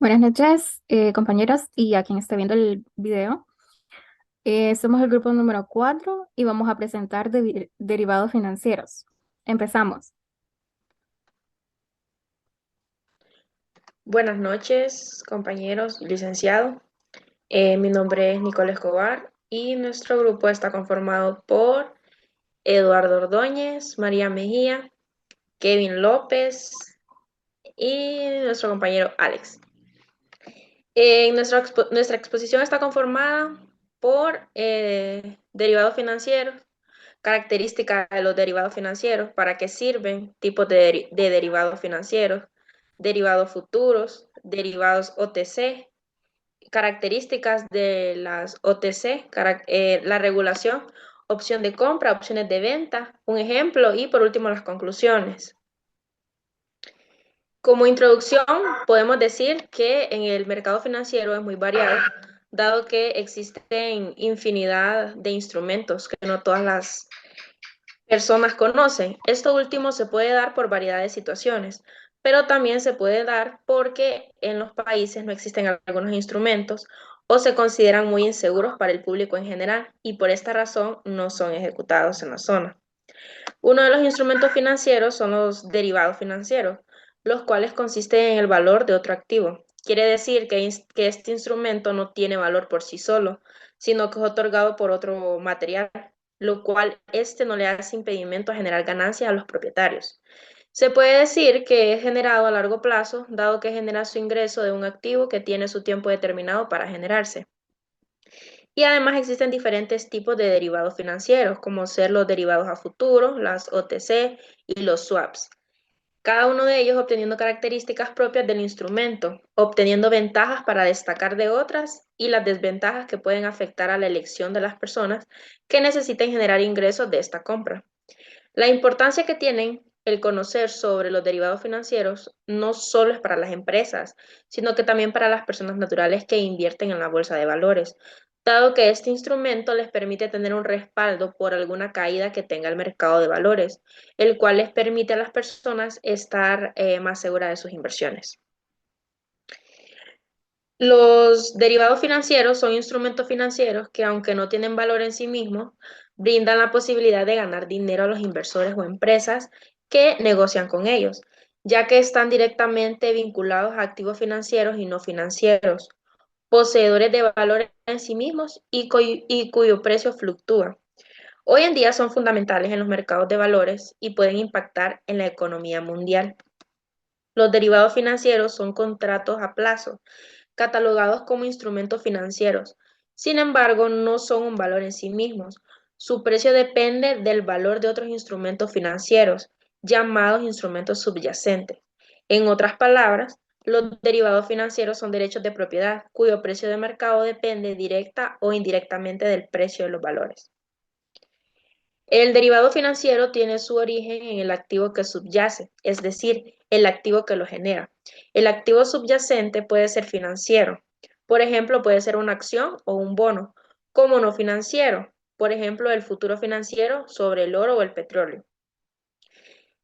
Buenas noches, compañeros, y a quien esté viendo el video. Somos el grupo número 4 y vamos a presentar derivados financieros. Empezamos. Buenas noches, compañeros, licenciado. Mi nombre es Nicole Escobar y nuestro grupo está conformado por Eduardo Ordóñez, María Mejía, Kevin López y nuestro compañero Alex. Nuestra exposición está conformada por derivados financieros, características de los derivados financieros, para qué sirven, tipos de derivados financieros, derivados futuros, derivados OTC, características de las OTC, la regulación, opción de compra, opciones de venta, un ejemplo y por último las conclusiones. Como introducción, podemos decir que en el mercado financiero es muy variado, dado que existen infinidad de instrumentos que no todas las personas conocen. Esto último se puede dar por variedad de situaciones, pero también se puede dar porque en los países no existen algunos instrumentos o se consideran muy inseguros para el público en general y por esta razón no son ejecutados en la zona. Uno de los instrumentos financieros son los derivados financieros, los cuales consisten en el valor de otro activo. Quiere decir que este instrumento no tiene valor por sí solo, sino que es otorgado por otro material, lo cual este no le hace impedimento a generar ganancias a los propietarios. Se puede decir que es generado a largo plazo, dado que genera su ingreso de un activo que tiene su tiempo determinado para generarse. Y además existen diferentes tipos de derivados financieros, como ser los derivados a futuro, las OTC y los swaps. Cada uno de ellos obteniendo características propias del instrumento, obteniendo ventajas para destacar de otras y las desventajas que pueden afectar a la elección de las personas que necesiten generar ingresos de esta compra. La importancia que tienen el conocer sobre los derivados financieros no solo es para las empresas, sino que también para las personas naturales que invierten en la bolsa de valores, dado que este instrumento les permite tener un respaldo por alguna caída que tenga el mercado de valores, el cual les permite a las personas estar más seguras de sus inversiones. Los derivados financieros son instrumentos financieros que, aunque no tienen valor en sí mismos, brindan la posibilidad de ganar dinero a los inversores o empresas que negocian con ellos, ya que están directamente vinculados a activos financieros y no financieros, poseedores de valor en sí mismos y cuyo precio fluctúa. Hoy en día son fundamentales en los mercados de valores y pueden impactar en la economía mundial. Los derivados financieros son contratos a plazo catalogados como instrumentos financieros. Sin embargo, no son un valor en sí mismos. Su precio depende del valor de otros instrumentos financieros, llamados instrumentos subyacentes. En otras palabras, los derivados financieros son derechos de propiedad cuyo precio de mercado depende directa o indirectamente del precio de los valores. El derivado financiero tiene su origen en el activo que subyace, es decir, el activo que lo genera. El activo subyacente puede ser financiero, por ejemplo, puede ser una acción o un bono, como no financiero, por ejemplo, el futuro financiero sobre el oro o el petróleo.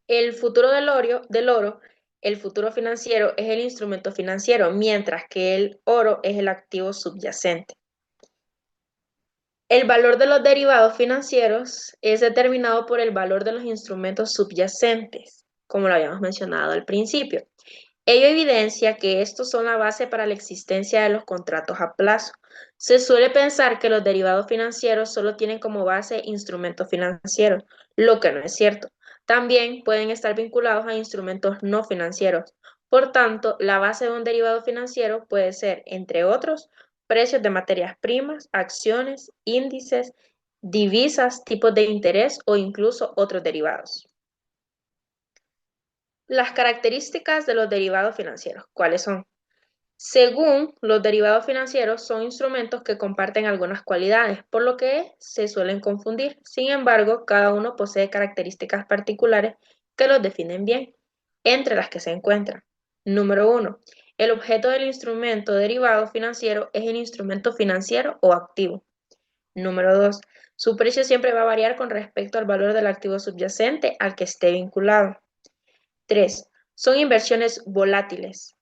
El futuro del oro, el futuro financiero es el instrumento financiero, mientras que el oro es el activo subyacente. El valor de los derivados financieros es determinado por el valor de los instrumentos subyacentes, como lo habíamos mencionado al principio. Ello evidencia que estos son la base para la existencia de los contratos a plazo. Se suele pensar que los derivados financieros solo tienen como base instrumentos financieros, lo que no es cierto. También pueden estar vinculados a instrumentos no financieros. Por tanto, la base de un derivado financiero puede ser, entre otros, precios de materias primas, acciones, índices, divisas, tipos de interés o incluso otros derivados. Las características de los derivados financieros, ¿cuáles son? Según los derivados financieros, son instrumentos que comparten algunas cualidades, por lo que se suelen confundir. Sin embargo, cada uno posee características particulares que los definen bien, entre las que se encuentran. Número uno, el objeto del instrumento derivado financiero es el instrumento financiero o activo. Número dos, su precio siempre va a variar con respecto al valor del activo subyacente al que esté vinculado. Tres, son inversiones volátiles.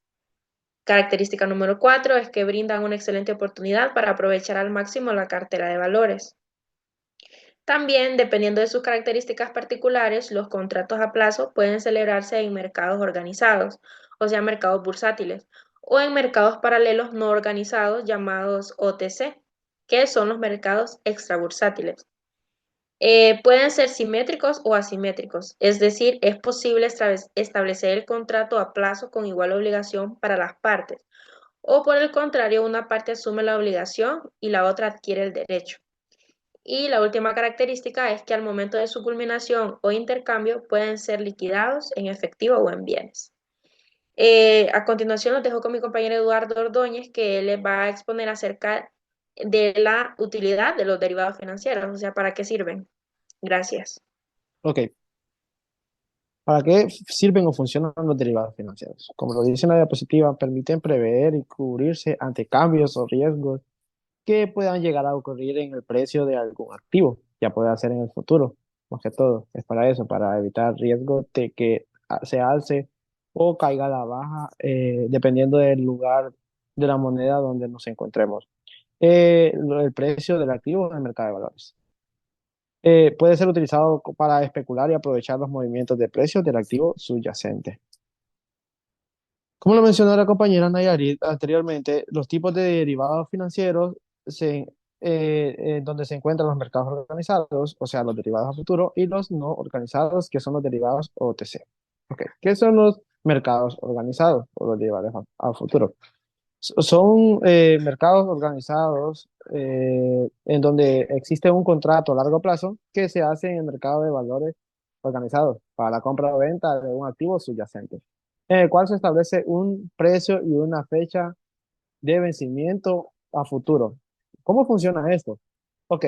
Característica número 4 es que brindan una excelente oportunidad para aprovechar al máximo la cartera de valores. También, dependiendo de sus características particulares, los contratos a plazo pueden celebrarse en mercados organizados, o sea, mercados bursátiles, o en mercados paralelos no organizados llamados OTC, que son los mercados extrabursátiles. Pueden ser simétricos o asimétricos, es decir, es posible establecer el contrato a plazo con igual obligación para las partes, o por el contrario, una parte asume la obligación y la otra adquiere el derecho. Y la última característica es que al momento de su culminación o intercambio pueden ser liquidados en efectivo o en bienes. A continuación los dejo con mi compañero Eduardo Ordóñez, que él les va a exponer acerca de la utilidad de los derivados financieros, o sea, para qué sirven. Gracias. Ok, ¿para qué sirven o funcionan los derivados financieros? Como lo dice la diapositiva, permiten prever y cubrirse ante cambios o riesgos que puedan llegar a ocurrir en el precio de algún activo, ya puede ser en el futuro, más que todo, es para eso, para evitar riesgos de que se alce o caiga a la baja, dependiendo del lugar de la moneda donde nos encontremos. El precio del activo en el mercado de valores. Puede ser utilizado para especular y aprovechar los movimientos de precios del activo subyacente. Como lo mencionó la compañera Nayarit anteriormente, los tipos de derivados financieros donde se encuentran los mercados organizados, o sea, los derivados a futuro, y los no organizados, que son los derivados OTC. Okay. ¿Qué son los mercados organizados o los derivados a futuro? Son mercados organizados en donde existe un contrato a largo plazo que se hace en el mercado de valores organizados para la compra o venta de un activo subyacente, en el cual se establece un precio y una fecha de vencimiento a futuro. ¿Cómo funciona esto? Ok,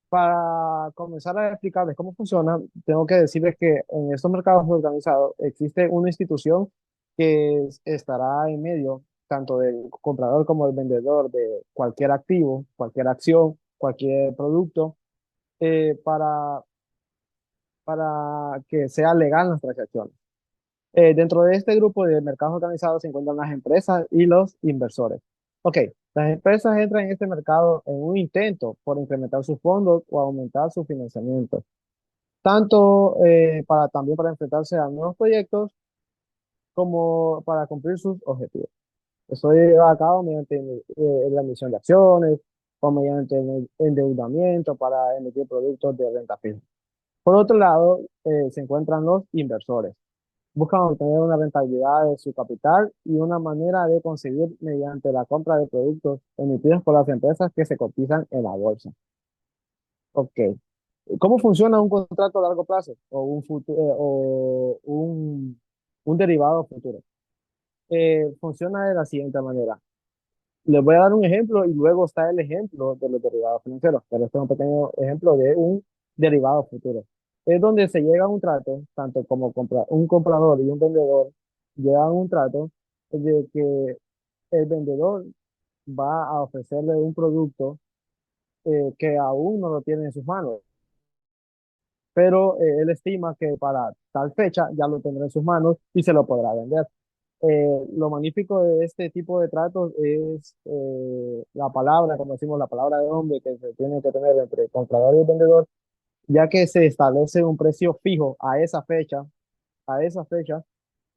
para comenzar a explicarles cómo funciona, tengo que decirles que en estos mercados organizados existe una institución que estará en medio tanto del comprador como del vendedor de cualquier activo, cualquier acción, cualquier producto, eh, para, para que sea legal las transacciones. Dentro de este grupo de mercados organizados se encuentran las empresas y los inversores. Ok, las empresas entran en este mercado en un intento por incrementar sus fondos o aumentar su financiamiento, tanto también para enfrentarse a nuevos proyectos como para cumplir sus objetivos. Esto es llevado a cabo mediante la emisión de acciones o mediante el endeudamiento para emitir productos de renta fija. Por otro lado, se encuentran los inversores. Buscan obtener una rentabilidad de su capital y una manera de conseguir mediante la compra de productos emitidos por las empresas que se cotizan en la bolsa. Ok. ¿Cómo funciona un contrato a largo plazo o un derivado futuro? Funciona de la siguiente manera. Les voy a dar un ejemplo y luego está el ejemplo de los derivados financieros, pero este es un pequeño ejemplo de un derivado futuro. Es donde se llega a un trato, tanto como un comprador y un vendedor llegan a un trato de que el vendedor va a ofrecerle un producto que aún no lo tiene en sus manos, pero él estima que para tal fecha ya lo tendrá en sus manos y se lo podrá vender. Lo magnífico de este tipo de tratos es la palabra, como decimos, la palabra de hombre que se tiene que tener entre el comprador y el vendedor, ya que se establece un precio fijo a esa fecha,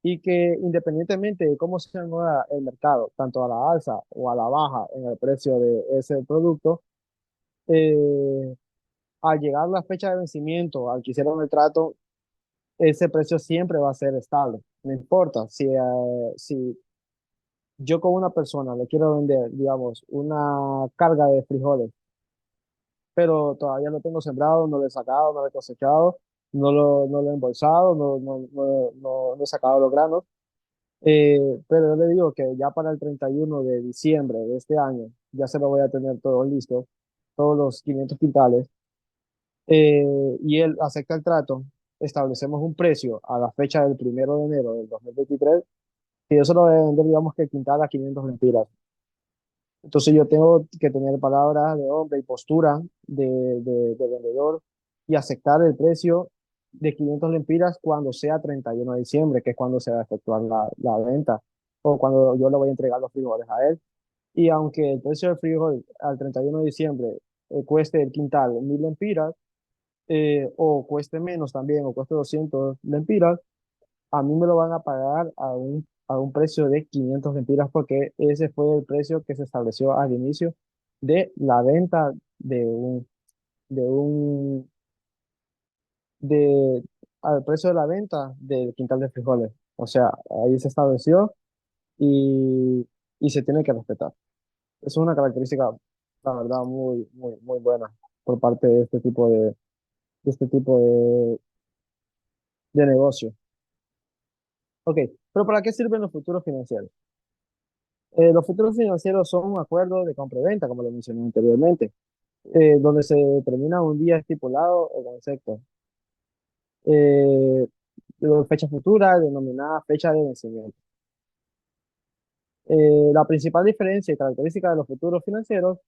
y que independientemente de cómo se mueva el mercado, tanto a la alza o a la baja en el precio de ese producto, eh, al llegar la fecha de vencimiento, al que hicieron el trato, ese precio siempre va a ser estable. No importa si yo con una persona le quiero vender, digamos, una carga de frijoles, pero todavía lo tengo sembrado, no lo he sacado, no lo he cosechado, no lo he embolsado, no he sacado los granos. Pero yo le digo que ya para el 31 de diciembre de este año, ya se lo voy a tener todo listo, todos los 500 quintales, y él acepta el trato, establecemos un precio a la fecha del 1 de enero del 2023, y eso lo voy a vender, digamos que quintal a 500 lempiras. Entonces yo tengo que tener palabras de hombre y postura de vendedor y aceptar el precio de 500 lempiras cuando sea 31 de diciembre, que es cuando se va a efectuar la venta. o cuando yo le voy a entregar los frijoles a él. Y aunque el precio del frijol al 31 de diciembre cueste el quintal 1.000 lempiras, o cueste menos también, o cueste 200 lempiras, a mí me lo van a pagar a un precio de 500 lempiras porque ese fue el precio que se estableció al inicio de la venta de un, de, al precio de la venta del quintal de frijoles. O sea, ahí se estableció y se tiene que respetar. Es una característica, la verdad, muy, muy, muy buena por parte de este tipo de negocio. Ok, pero ¿para qué sirven los futuros financieros? Los futuros financieros son un acuerdo de compra y venta, como lo mencioné anteriormente, donde se determina un día estipulado o concepto, eh, de fecha futura denominada fecha de vencimiento. La principal diferencia y característica de los futuros financieros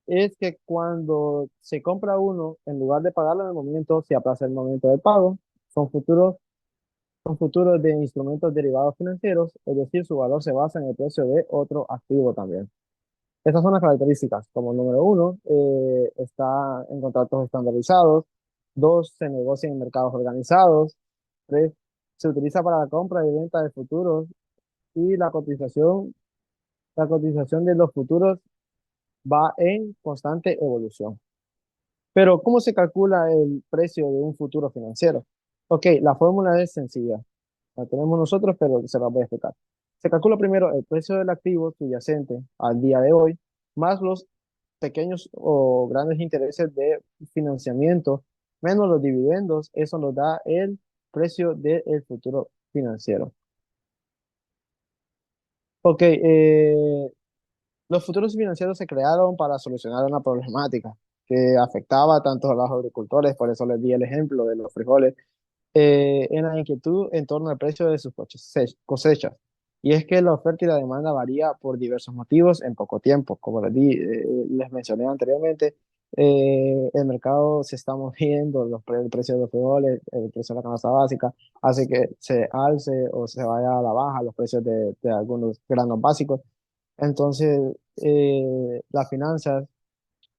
es que cuando se compra uno, en lugar de pagarlo en el momento, se aplaza el momento del pago. Son futuros, son futuros de instrumentos derivados financieros, es decir, su valor se basa en el precio de otro activo también. Estas son las características. Como número uno, está en contratos estandarizados. Dos, se negocia en mercados organizados. Tres, se utiliza para la compra y venta de futuros. Y la cotización de los futuros va en constante evolución. Pero, ¿cómo se calcula el precio de un futuro financiero? Ok, la fórmula es sencilla. La tenemos nosotros, pero se la voy a explicar. Se calcula primero el precio del activo subyacente al día de hoy, más los pequeños o grandes intereses de financiamiento, menos los dividendos. Eso nos da el precio del futuro financiero. Ok, los futuros financieros se crearon para solucionar una problemática que afectaba tanto a los agricultores, por eso les di el ejemplo de los frijoles, en la inquietud en torno al precio de sus cosechas. Y es que la oferta y la demanda varía por diversos motivos en poco tiempo. Como les mencioné anteriormente, el mercado se está moviendo, el precio de los frijoles, el precio de la canasta básica, hace que se alce o se vaya a la baja los precios de algunos granos básicos. Entonces, las finanzas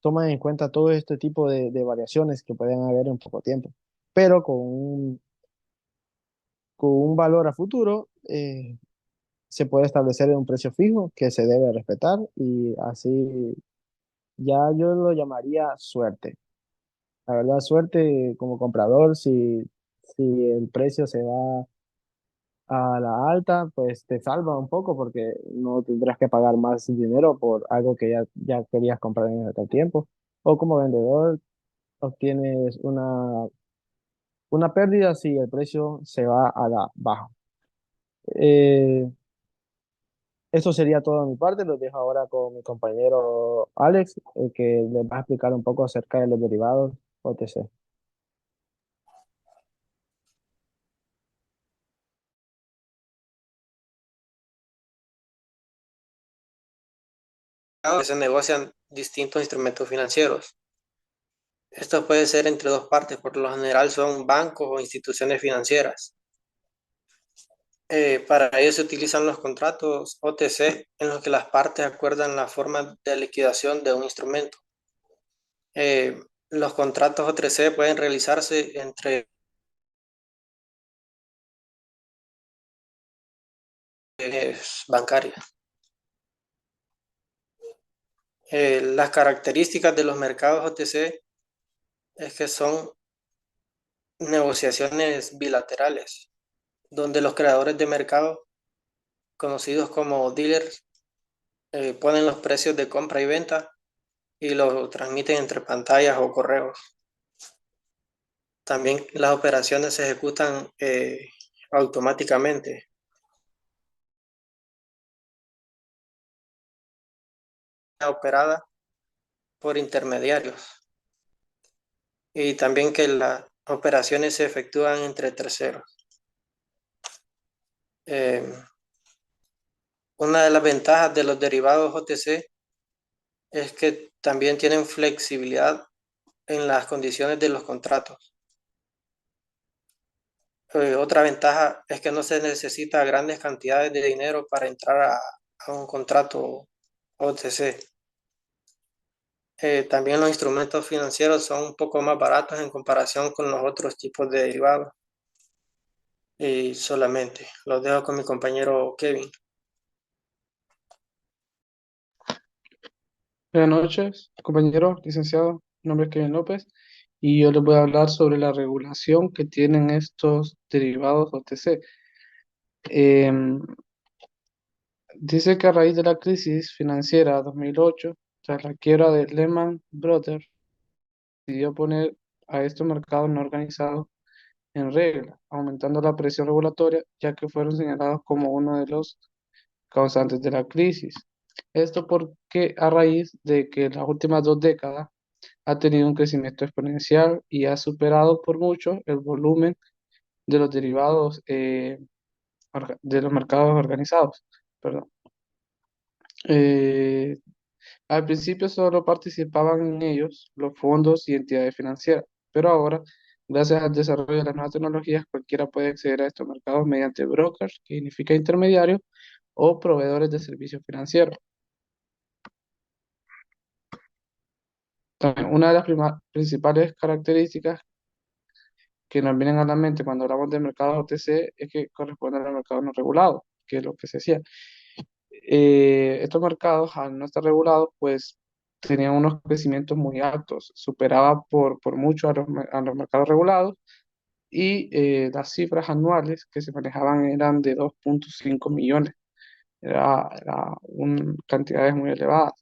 toman en cuenta todo este tipo de variaciones que pueden haber en poco tiempo, pero con un valor a futuro, se puede establecer un precio fijo que se debe respetar y así ya yo lo llamaría suerte. La verdad, suerte como comprador, si el precio se va a la alta, pues te salva un poco porque no tendrás que pagar más dinero por algo que ya querías comprar en aquel tiempo. O como vendedor, obtienes una pérdida si el precio se va a la baja. Eh, Eso sería todo de mi parte. Los dejo ahora con mi compañero Alex, que les va a explicar un poco acerca de los derivados OTC. Se negocian distintos instrumentos financieros. Esto puede ser entre dos partes, por lo general son bancos o instituciones financieras. Para ello se utilizan los contratos OTC en los que las partes acuerdan la forma de liquidación de un instrumento. Los contratos OTC pueden realizarse entre bancarias. Las características de los mercados OTC es que son negociaciones bilaterales, donde los creadores de mercado, conocidos como dealers, ponen los precios de compra y venta y los transmiten entre pantallas o correos. También las operaciones se ejecutan automáticamente, operada por intermediarios, y también que las operaciones se efectúan entre terceros. Eh, una de las ventajas de los derivados OTC es que también tienen flexibilidad en las condiciones de los contratos. Otra ventaja es que no se necesita grandes cantidades de dinero para entrar a un contrato OTC. También los instrumentos financieros son un poco más baratos en comparación con los otros tipos de derivados. Y solamente los dejo con mi compañero Kevin. Buenas noches, compañero, licenciado. Mi nombre es Kevin López y yo les voy a hablar sobre la regulación que tienen estos derivados OTC. Em, Dice que a raíz de la crisis financiera 2008, tras la quiebra de Lehman Brothers, decidió poner a estos mercados no organizados en regla, aumentando la presión regulatoria, ya que fueron señalados como uno de los causantes de la crisis. Esto porque a raíz de que en las últimas 2 décadas ha tenido un crecimiento exponencial y ha superado por mucho el volumen de los derivados de los mercados organizados. Perdón. Eh, Al principio solo participaban en ellos los fondos y entidades financieras, pero ahora, gracias al desarrollo de las nuevas tecnologías, cualquiera puede acceder a estos mercados mediante brokers, que significa intermediarios, o proveedores de servicios financieros. También, una de las principales características que nos vienen a la mente cuando hablamos de mercados OTC es que corresponden a los mercados no regulados, que es lo que se hacía. Estos mercados, al no estar regulados, pues tenían unos crecimientos muy altos, superaba por mucho a los mercados regulados y las cifras anuales que se manejaban eran de 2,5 millones, era cantidades muy elevadas.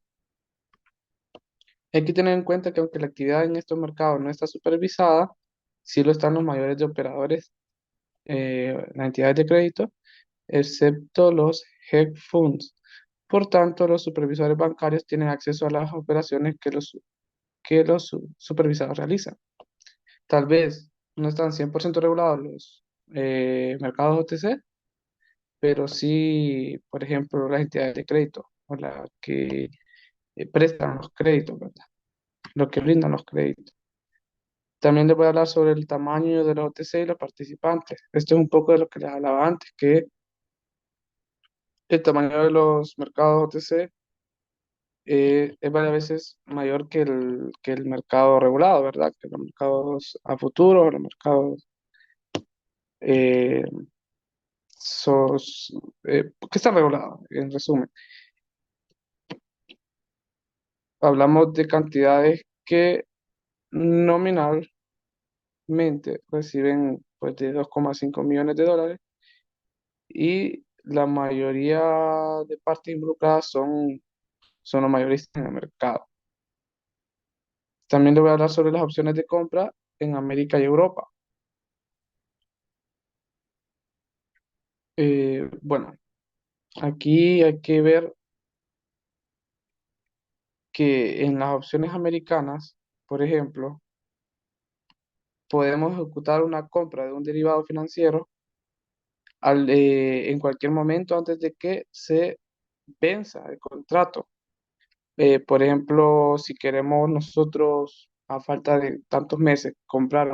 Hay que tener en cuenta que aunque la actividad en estos mercados no está supervisada, sí lo están los mayores de operadores, las entidades de crédito, excepto los hedge funds. Por tanto, los supervisores bancarios tienen acceso a las operaciones que los supervisados realizan. Tal vez no están 100% regulados los mercados OTC, pero sí, por ejemplo, las entidades de crédito o las que prestan los créditos, ¿verdad? Los que brindan los créditos. También les voy a hablar sobre el tamaño de los OTC y los participantes. Esto es un poco de lo que les hablaba antes, que el tamaño de los mercados OTC es varias veces mayor que el mercado regulado, ¿verdad? Que los mercados a futuro, los mercados eh, sos- que están regulados, en resumen. Hablamos de cantidades que nominalmente reciben pues de 2,5 millones de dólares y la mayoría de partes involucradas son los mayoristas en el mercado. También le voy a hablar sobre las opciones de compra en América y Europa. Bueno, aquí hay que ver que en las opciones americanas, por ejemplo, podemos ejecutar una compra de un derivado financiero en cualquier momento antes de que se venza el contrato. Por ejemplo, si queremos nosotros, a falta de tantos meses, comprar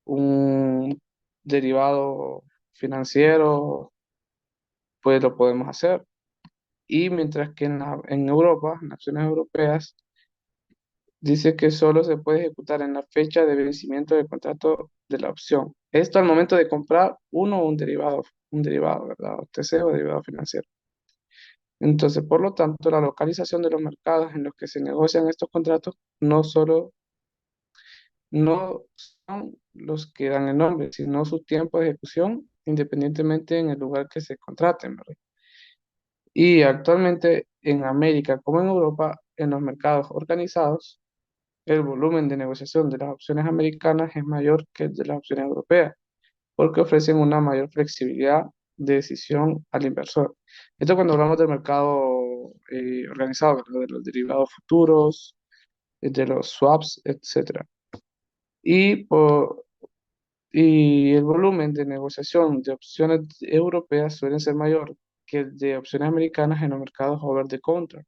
un derivado financiero, pues lo podemos hacer. Y mientras que en Europa, en naciones europeas, dice que solo se puede ejecutar en la fecha de vencimiento del contrato de la opción. Esto al momento de comprar uno o un derivado, ¿verdad? OTC o derivado financiero. Entonces, por lo tanto, la localización de los mercados en los que se negocian estos contratos no son los que dan el nombre, sino su tiempo de ejecución, independientemente en el lugar que se contraten, ¿verdad? Y actualmente en América como en Europa, en los mercados organizados, el volumen de negociación de las opciones americanas es mayor que el de las opciones europeas, porque ofrecen una mayor flexibilidad de decisión al inversor. Esto cuando hablamos del mercado organizado, ¿verdad? De los derivados futuros, de los swaps, etcétera. Y, y el volumen de negociación de opciones europeas suele ser mayor que el de opciones americanas en los mercados over the counter.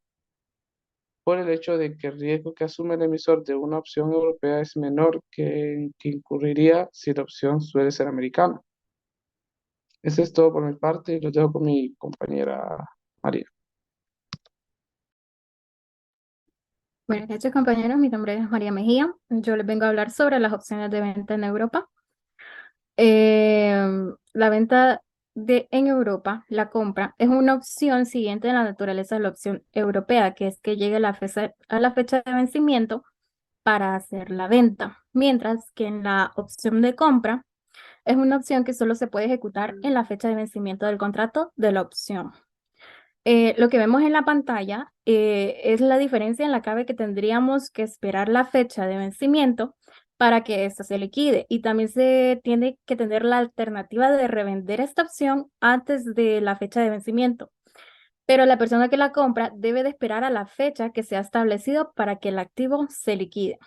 por el hecho de que el riesgo que asume el emisor de una opción europea es menor que incurriría si la opción suele ser americana. Eso es todo por mi parte y lo dejo con mi compañera María. Buenas noches, compañeros. Mi nombre es María Mejía. Yo les vengo a hablar sobre las opciones de venta en Europa. La venta en Europa, la compra, es una opción siguiente en la naturaleza de la opción europea, que es que llegue a la fecha de vencimiento para hacer la venta, mientras que en la opción de compra es una opción que solo se puede ejecutar en la fecha de vencimiento del contrato de la opción. Lo que vemos en la pantalla es la diferencia en la que tendríamos que esperar la fecha de vencimiento para que esta se liquide. Y también se tiene que tener la alternativa de revender esta opción antes de la fecha de vencimiento. Pero la persona que la compra debe de esperar a la fecha que se ha establecido para que el activo se liquide.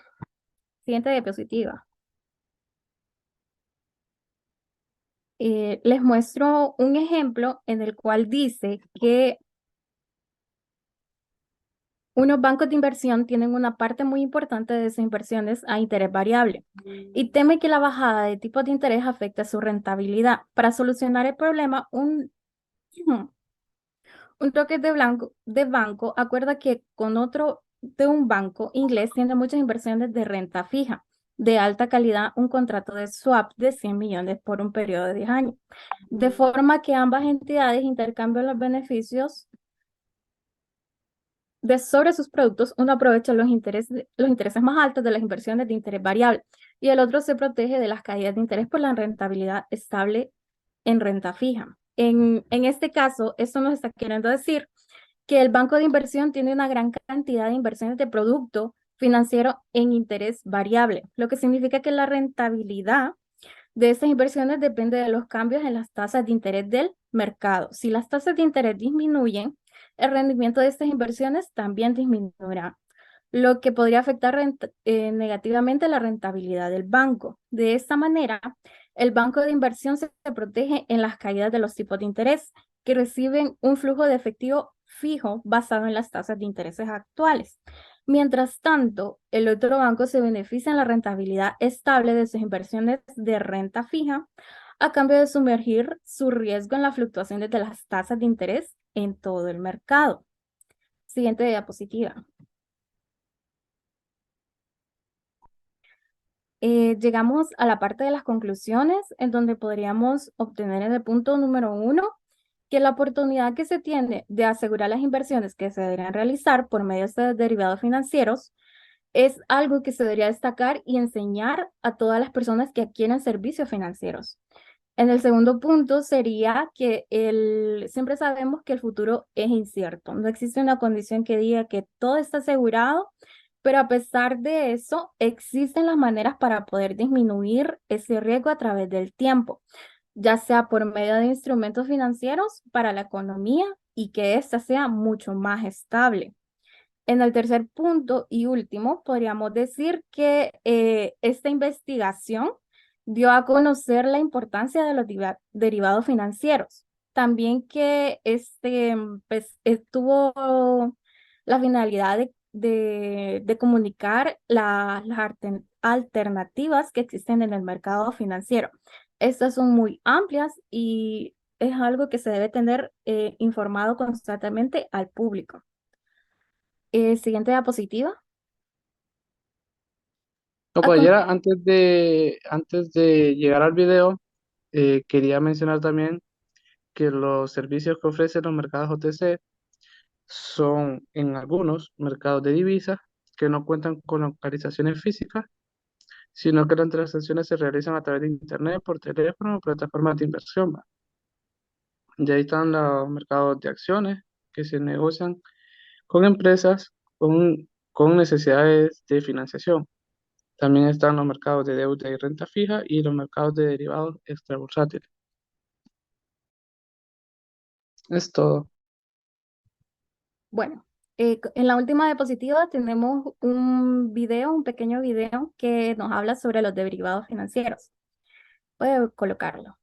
Siguiente diapositiva. Les muestro un ejemplo en el cual dice que unos bancos de inversión tienen una parte muy importante de sus inversiones a interés variable y teme que la bajada de tipos de interés afecte su rentabilidad. Para solucionar el problema, un toque de banco acuerda que con otro de un banco inglés tiene muchas inversiones de renta fija de alta calidad, un contrato de swap de 100 millones por un periodo de 10 años, de forma que ambas entidades intercambian los beneficios sobre sus productos. Uno aprovecha los intereses más altos de las inversiones de interés variable y el otro se protege de las caídas de interés por la rentabilidad estable en renta fija. En este caso, esto nos está queriendo decir que el banco de inversión tiene una gran cantidad de inversiones de producto financiero en interés variable, lo que significa que la rentabilidad de estas inversiones depende de los cambios en las tasas de interés del mercado. Si las tasas de interés disminuyen, el rendimiento de estas inversiones también disminuirá, lo que podría afectar negativamente la rentabilidad del banco. De esta manera, el banco de inversión se protege en las caídas de los tipos de interés, que reciben un flujo de efectivo fijo basado en las tasas de intereses actuales. Mientras tanto, el otro banco se beneficia en la rentabilidad estable de sus inversiones de renta fija a cambio de sumergir su riesgo en las fluctuaciones de las tasas de interés en todo el mercado. Siguiente diapositiva. Llegamos a la parte de las conclusiones, en donde podríamos obtener en el punto número 1 que la oportunidad que se tiene de asegurar las inversiones que se deberían realizar por medio de estos derivados financieros es algo que se debería destacar y enseñar a todas las personas que adquieren servicios financieros. En el segundo punto sería que siempre sabemos que el futuro es incierto. No existe una condición que diga que todo está asegurado, pero a pesar de eso, existen las maneras para poder disminuir ese riesgo a través del tiempo, ya sea por medio de instrumentos financieros para la economía y que ésta sea mucho más estable. En el tercer punto y último, podríamos decir que esta investigación dio a conocer la importancia de los derivados financieros. También que pues, tuvo la finalidad de comunicar las alternativas que existen en el mercado financiero. Estas son muy amplias y es algo que se debe tener informado constantemente al público. Siguiente diapositiva. A con- Compañera, antes de llegar al video, quería mencionar también que los servicios que ofrecen los mercados OTC son en algunos mercados de divisas que no cuentan con localizaciones físicas, sino que las transacciones se realizan a través de internet, por teléfono o plataformas de inversión, ¿va? Y ahí están los mercados de acciones que se negocian con empresas con necesidades de financiación. También están los mercados de deuda y renta fija y los mercados de derivados extrabursátiles. Es todo. Bueno, en la última diapositiva tenemos un pequeño video que nos habla sobre los derivados financieros. Puede colocarlo.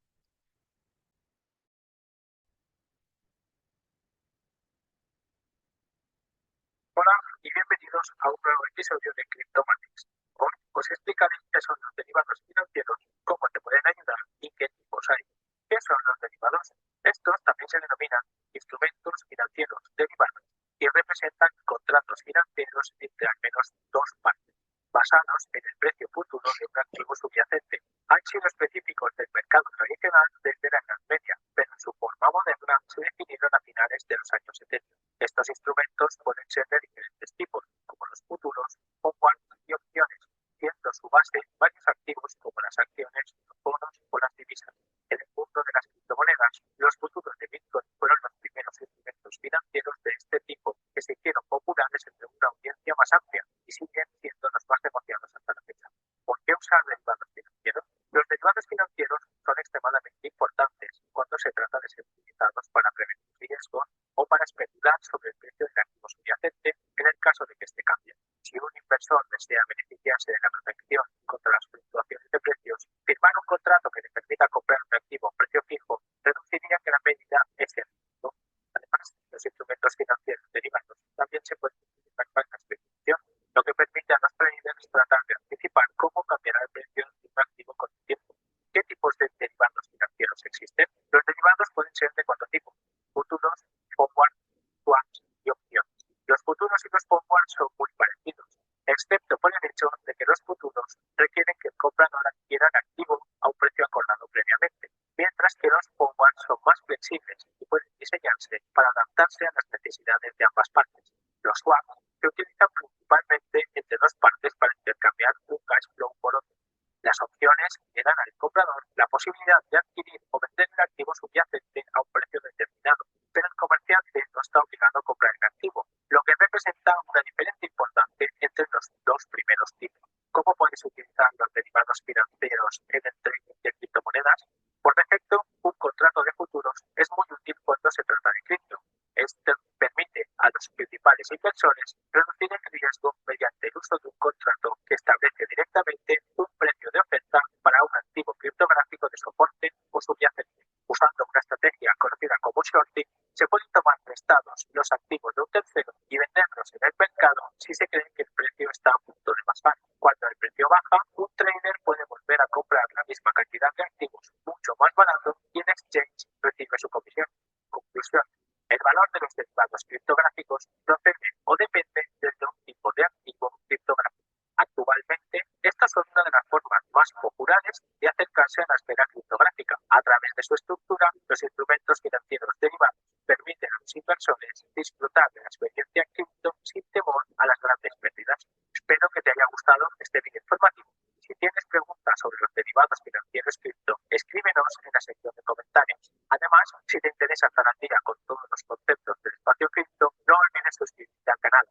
y bienvenidos a un nuevo episodio de Cryptomatics. Hoy os explicaré qué son los derivados financieros, cómo te pueden ayudar y qué tipos hay. ¿Qué son los derivados? Estos también se denominan instrumentos financieros derivados y representan contratos financieros entre al menos dos partes, basados en el precio futuro de un activo subyacente. Han sido específicos del mercado tradicional desde la Edad Media, pero en su forma moderna se definieron a finales de los años 70. Estos instrumentos pueden ser de diferentes tipos, como los futuros, forwards y opciones, siendo su base varios activos como las acciones, los bonos o las divisas. En el mundo de las criptomonedas, los futuros de Bitcoin fueron los primeros instrumentos financieros de este tipo que se hicieron populares entre una audiencia más amplia y siguen siendo los más negociados hasta la fecha. ¿Por qué usar derivados financieros? Los derivados financieros son extremadamente importantes cuando se trata de ser utilizados para prevenir riesgos o para especular sobre el precio del activo subyacente en el caso de que este cambie. Si un inversor desea beneficiarse de la protección contra las fluctuaciones de precios, firmar un contrato que le permita comprar un activo a un precio fijo reduciría que la medida ese riesgo. Además, los instrumentos financieros derivados también se pueden utilizar para la especulación, lo que permite a los traders tratar de anticipar cómo cambiará el precio de un activo con el tiempo. ¿Qué tipos de derivados financieros existen? Los derivados pueden ser de cuatro tipos: futuros, forwards, swaps y opciones. Los futuros y los forwards son muy parecidos, excepto por el hecho de que los futuros requieren que el comprador adquiera el activo a un precio acordado previamente, mientras que los forwards son más flexibles y pueden diseñarse para adaptarse a las necesidades de ambas partes. Los swaps se utilizan principalmente entre dos partes para intercambiar un cash flow por otro. Las opciones le dan al comprador la posibilidad de adquirir o vender el activo subyacente a un precio determinado, pero el comerciante no está obligado a comprar el activo, lo que representa una diferencia importante entre los dos primeros tipos. ¿Cómo puedes utilizar los derivados financieros en el trading de criptomonedas? Por defecto, un contrato de futuros es muy útil cuando se trata de cripto. Este permite a los principales inversores reducir el riesgo mediante el uso de un contrato que establece directamente un precio de oferta para un activo criptográfico de soporte o subyacente. Usando una estrategia conocida como shorting, se pueden tomar prestados los activos de un tercero y venderlos en el mercado si se cree que el precio está a punto de bajar. Cuando el precio baja, un trader puede volver a comprar la misma cantidad de activos mucho más barato y el exchange recibe su comisión. Conclusión: el valor de los derivados criptográficos procede o depende de un tipo de activo criptográfico. Actualmente, estas son una de las formas más populares de acercarse a la esfera criptográfica. A través de su estructura, los instrumentos financieros derivados permiten a los inversores disfrutar de la experiencia cripto sin temor a las grandes pérdidas. Espero que te haya gustado este video informativo. Si tienes preguntas sobre los derivados financieros cripto, escríbenos en la sección de comentarios. Además, si te interesa estar al día con todos los conceptos del espacio cripto, no olvides suscribirte al canal.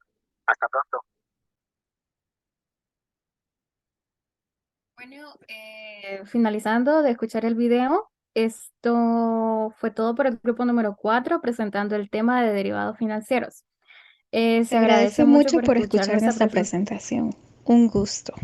Hasta pronto. Bueno, finalizando de escuchar el video, esto fue todo por el grupo número 4 presentando el tema de derivados financieros. Se agradece mucho por escuchar escuchar nuestra nuestra presentación. Un gusto.